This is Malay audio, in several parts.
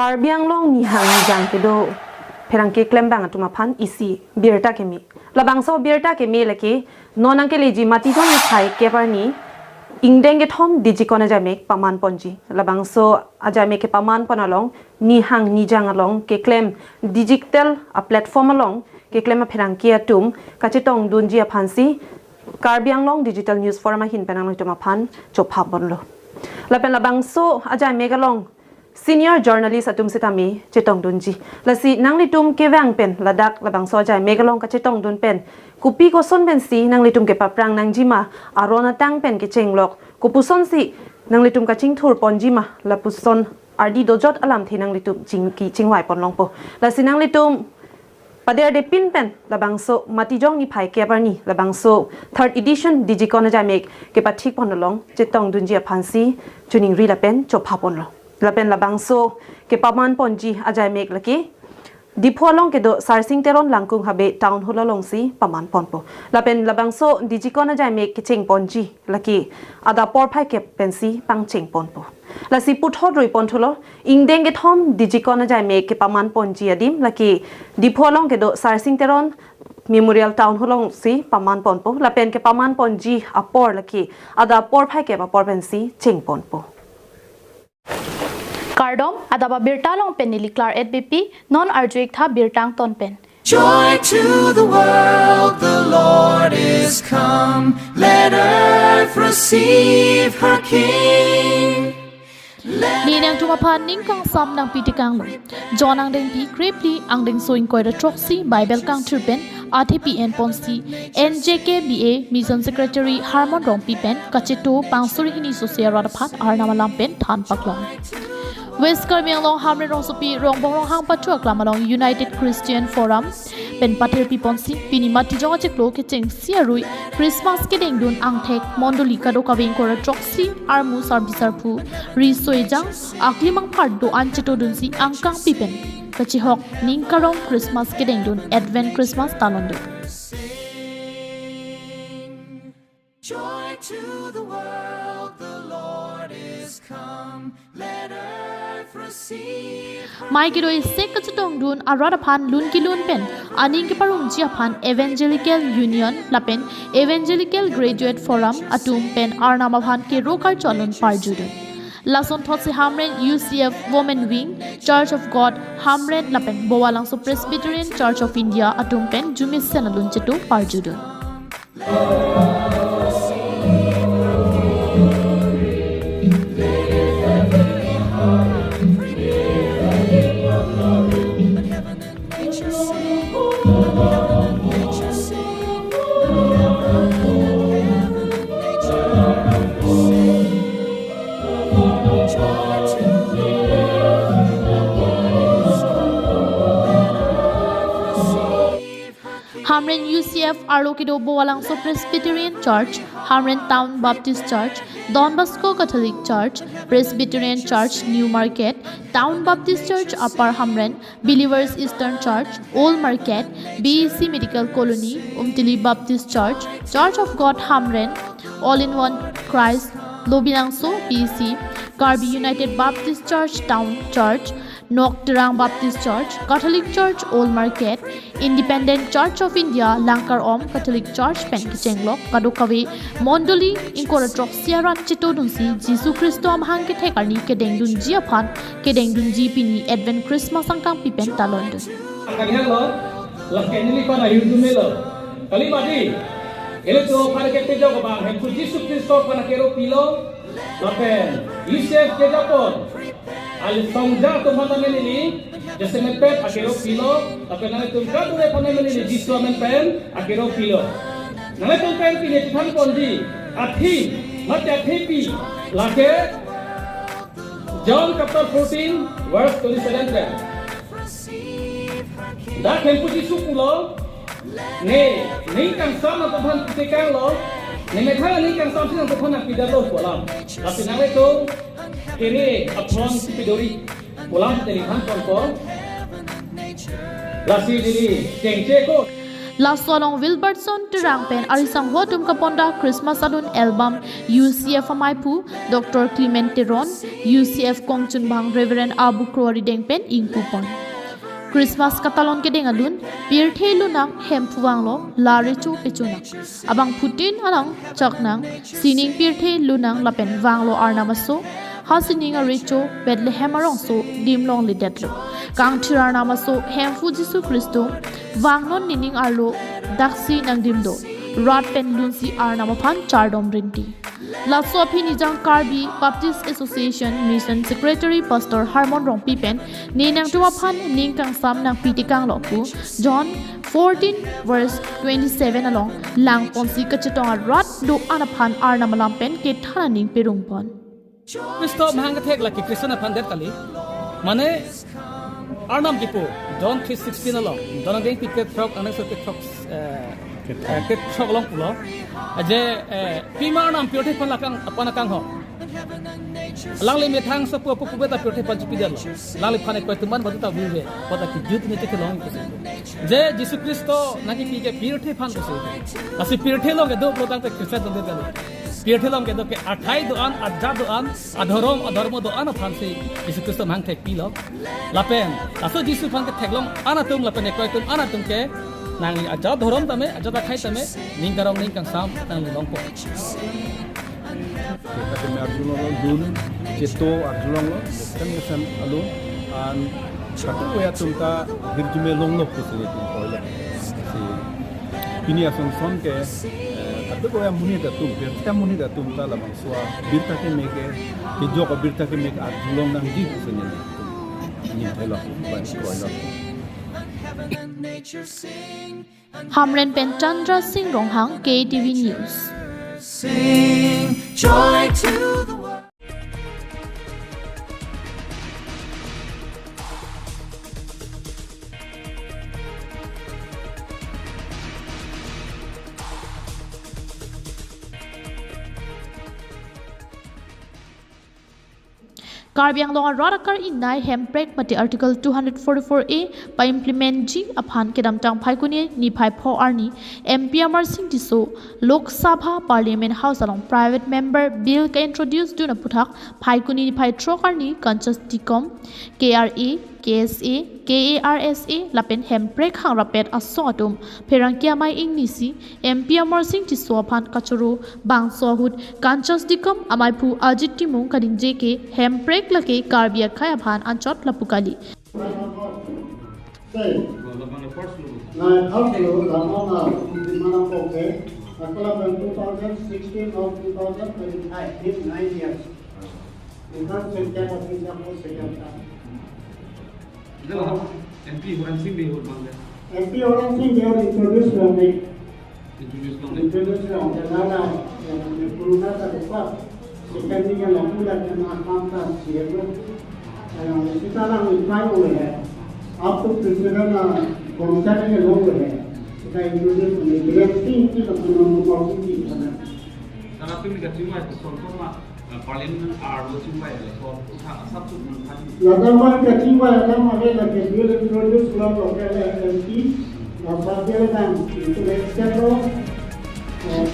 Karbiang long ni hang jang kedo perang ke klem bang atuma phan isi birta kemi labang so birta kemi laki nonang ke leji mati jong ni thai ke parni ingdeng ke thom digikona jamek paman ponji labang so ajame ke paman panalong ni hang ni jang along ke klem digital a platform along ke klem perang ke atum kachitong dunji a phansi Karbiang long digital news forum a hin penang tuma phan chopha bonlo lapen labang so ajame galong Senior journalist atum sitami chetong dunji lasi nangli tum ke wang pen ladak labang sojai megalong ka chetong dun pen kupi ko son ben si nangli tum ke paprang nang jima arona tang pen ke chenglok kupuson si nangli tum ka chingthur ponjima lapuson ardi dojot alam thi nangli tum chingki chingwai ponlong po lasi nangli tum pader de pin pen labang so matijong ni phai ke barni labang so third edition digikona jamek ke pathik ponlong chetong dunji phansi chuning ri la pen chopha ponlo lapen labang so ke paman ponji ajai mek laki dipholong ke do sarsing teron langkung habe town hall long si paman ponpo lapen labang so digikon ajai mek ke cheng ponji laki ada por phai ke pensi pang cheng ponpo lasi puthod roi ponthulo ingdeng ke thom digikon ajai mek ke paman ponji adim laki dipholong ke do sarsing teron Memorial Town Hulong si paman ponpo lapen ke paman ponji apor laki ada por phai ke apor pensi cheng ponpo Kardom adaba birtalong pen niliklar EDBP non arjuik tha birtang ton pen. Joy to the world, the Lord is come. Let earth receive her King. Ni nang tumapan ning kang sam nang pitikang lo. John ang deng pi kripli ang deng soing koi troxy Bible kang turpen ATPN ponsi NJKBA Mission Secretary Harmon Rompi pen kacheto pangsuri hini sosial radaphat arnama lampen than paklang. West Karbiang long hamre rong sopi rong bong rong hang patu aklam along United Christian Forum pen patir pi ponsi pini mati jong acheklo ke cheng siarui Christmas ke deng dun ang thek mondoli kado kawing kora troxy armu sarbisar pu ri soejang aklimang pardo ancheto dun si ang kang pi pen kachi hok ning karong Christmas ke deng dun Advent Christmas talondo Joy to the world, the Lord is come. Let earth receive. Mai kiro isek kachetong dun arada phan lun ki lun pen aning ke parung jia phan Evangelical Union lapen Evangelical Graduate Forum atum pen arnama phan ke rokar chalon parjudun Lason thotse Hamren UCF Women Wing Church of God Hamren lapen Bowalang so Presbyterian Church of India atum pen jumis senalun chetu parjudun Hamren UCF Arlokido Bowalang so Presbyterian Church, Hamren Town Baptist Church, Don Bosco Catholic Church, Presbyterian Church New Market, Town Baptist Church Upper Hamren, Believers Eastern Church, Old Market, BEC Medical Colony, Umtili Baptist Church, Church of God Hamren, All-in-One Christ, Lobinangso BEC, Garbi United Baptist Church Town Church, Nokterang Baptist Church, Catholic Church Old Market, Independent Church of India, Lankar Om Catholic Church, Penkichenglok, Kadukawe, Mondoli, Inkoratrok, Sierra Chitodunsi, Jisu Christo Amhang Ketekani, Kedengdun Jiapan, Kedengdun Jipini, Advent Christmas Angkang Pipen Talondon. Hello, Lakini Pana Yudumelo, Kalimadi, Electro Parakete Jogabang, and Jisu Christo Panakero Pilo, Lapen, Yusef Japon. Al songja tumhana menini jese mepet akero pilo tapi nang tumka tu repone menini jisu men akero pilo nang tumka pini than ponji athi mat athi pi lake John chapter 14 verse 27 da kempu jisu pulo ne kang sama tumhan tikang lo ne mekhala ni kang sama tumhan pidalo polam tapi nang tum kini apron pidori polam telihan konko lasi diri cengce ko La Solong Wilbertson Tirang Pen Arisang Hotum Kaponda Christmas Alun Album UCF Amaipu Dr. Clement Teron UCF Kongchun Bang Reverend Abu Krori Deng Pen Ingpupon Christmas Katalon Kedeng Alun Pirthe Lunang Hempuanglo Lari Chu Pechunak Abang Putin Alang Chaknang Sining Pirthe Lunang Lapen Wanglo Arnamaso Hasining Aricho Bethlehem Arongso Dimlong Lidetlo Kang Tiranamaso Hemfu Jisu Christo Wangnon Nining Arlo Daksi Nang Dimdo Rod Pen Lunsi Arnamapan Chardom Rinti Laso Pinijang Karbi Baptist Association Mission Secretary Pastor Harmon Rongpi Pen Ninang Tuapan Ning Kang Sam Nang Pitikang Loku John 14 verse 27 along Lang Ponsi Kachetong Rod Do Anapan Arnamalam Pen Ketana Ning Perungpon Kristo mahangkatek lagi Kristo na pandet kali. Mane Arnam kipu John 3:16 along. Donang deng piket frog anak so ket frog long pulo. Aje pima Arnam piote pan lakang apana ho. Lang le methang so pu beta piote pan chipidel. Lang le phane ko tuman badu ta vive. Pada ki jut ne tek long kusi. Je Jisu Kristo naki pike piote pan kusi. Asi piote long ke do protang te Kristo donde kali. Pirthelam ke doke athai doan adja doan adhorom adharmo doan phansi Jisu Kristo mang thek pilo lapen aso Jisu phan ke theklong anatum lapen ekoi tum anatum ke nang adja dhorom tame adja thai tame ning garong ning kang sam tang long ko Kita merjulong dun ceto arjulong lo kan mesan alu an satu ya tumka dirjume long lo kusini tum koila si ini asong son ke Tapi ko yang muni datum, kita muni datum ta lamang swa birta ke meke, kijo ko birta ke meke adulong nang di kusanya ni hello ban ko hello. Hamren Pen Chandra Singh Ronghang KATV News Sing joy to the world. Karbiang longa radakar inai hemprek pati article 244A by implement G upon kedam tang paikuni ni pai po arni MP Amar Singh Diso Lok Sabha Parliament House along private member bill ka introduce duna puthak paikuni ni pai trok arni conscious ticom KRA KSA KARSA lapen hemprek hang rapet asong atum perang kiamai ing nisi MP Amar Singh Diso upon kachuru bang sohut conscious ticom amai pu ajit timung kading JK hemprek laki karbia kaya bhan anchot lapukali MP Orang Singh they would bang MP Orang Singh they would introduce long the nana the puruna ta depa secondly के लोगों का जमा काम का सीएम सितारा मिठाई हुए हैं आप तो प्रेसिडेंट कौंसल के लोग हैं इसका इंट्रोड्यूस होने ग्रेसिंग की तो पुनः पॉलिसी की है सारा तुम का चुमा है तो सोल्फोमा पार्लियामेंट आर्डो चुमा है तो सब कुछ मनफाती लगातार का चुमा है ना हमें लगे बिल इंट्रोड्यूस लोग लोग एमपी और बाकी लोग interested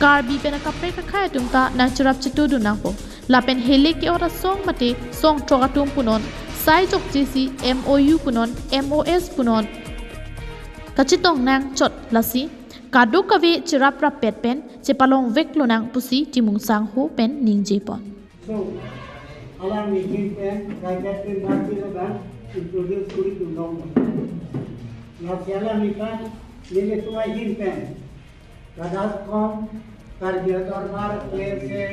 Karbi pena kapre ka khaya tumta na churap chitu dunang po lapen hele ke ora song mate song trogatum punon sai jok jisi MOU punon MOS punon kachitong nang chot lasi kadu kave chirap rapet pen chepalong vek lunang pusi timung sang ho pen ningje pon so alam ni pen rakyat ke bhakti logan introduce kuri dunong na siala ni kan lele tuai hin pen Radascom, Karbiya Darbar, KSA,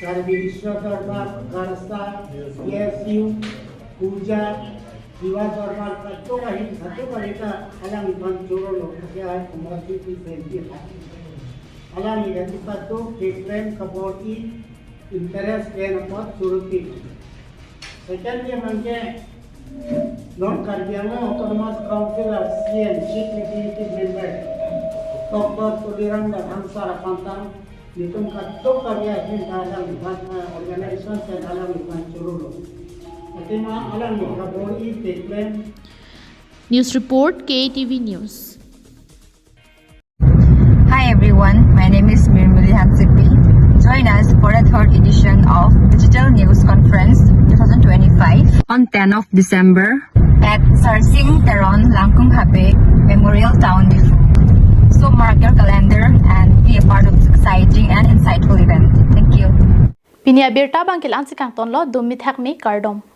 Karbi Vishwa Darbar, Karasta, KSU, Puja, Jiwa Darbar, satu kali kita alam iban coro loh, kerja komersi di sini. Alam iban satu different kapolri interest dan apa suruti. Secondly, mungkin non Karbiya autonomous council of CN, chief executive member. Doktor Tulirang dan Hansara Pantang Nitum katuk karya hin dalam organisasi dan dalam iban curulu. Ketima alam kabori teklen. News report KATV News. Hi everyone, my name is Mirmuli Hansipi. Join us for the third edition of Digital News Conference 2025 on 10th of December at Sarsing Teron Langkung Habe Memorial Town Bifu. So mark your calendar and be a part of this exciting and insightful event. Thank you. Pinia birta bangkil ansi kang tonlo dumi thakmi kardom.